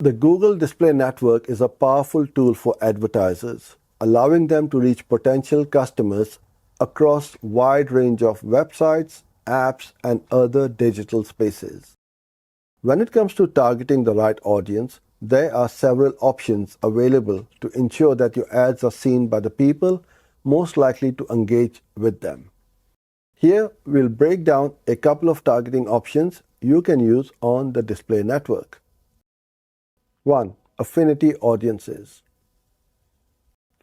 The Google Display Network is a powerful tool for advertisers, allowing them to reach potential customers across a wide range of websites, apps, and other digital spaces. When it comes to targeting the right audience, there are several options available to ensure that your ads are seen by the people most likely to engage with them. Here, we'll break down a couple of targeting options you can use on the display network. 1. Affinity audiences.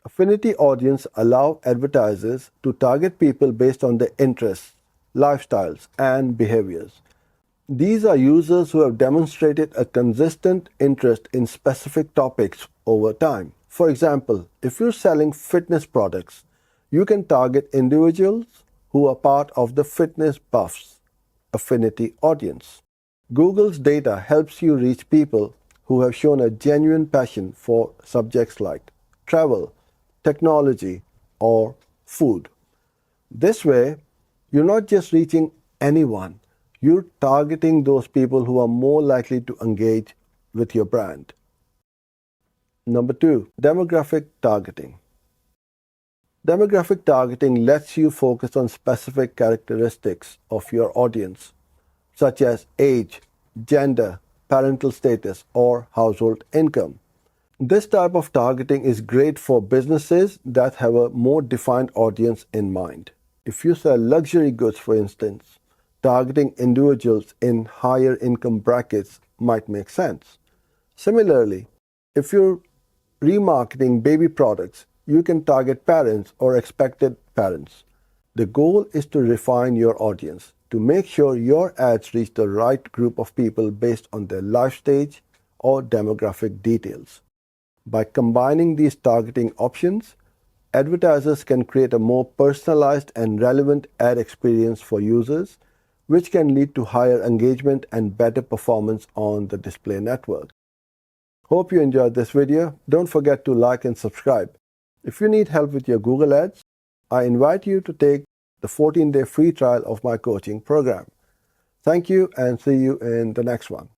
Affinity audiences allow advertisers to target people based on their interests, lifestyles, and behaviors. These are users who have demonstrated a consistent interest in specific topics over time. For example, if you're selling fitness products, you can target individuals who are part of the fitness buffs affinity audience. Google's data helps you reach people who have shown a genuine passion for subjects like travel, technology, or food. This way, you're not just reaching anyone, you're targeting those people who are more likely to engage with your brand. Number 2, demographic targeting. Demographic targeting lets you focus on specific characteristics of your audience, such as age, gender, parental status, or household income. This type of targeting is great for businesses that have a more defined audience in mind. If you sell luxury goods, for instance, targeting individuals in higher income brackets might make sense. Similarly, if you're remarketing baby products, you can target parents or expected parents. The goal is to refine your audience to make sure your ads reach the right group of people based on their life stage or demographic details. By combining these targeting options, advertisers can create a more personalized and relevant ad experience for users, which can lead to higher engagement and better performance on the display network. Hope you enjoyed this video. Don't forget to like and subscribe. If you need help with your Google Ads, I invite you to take the 14-day free trial of my coaching program. Thank you and see you in the next one.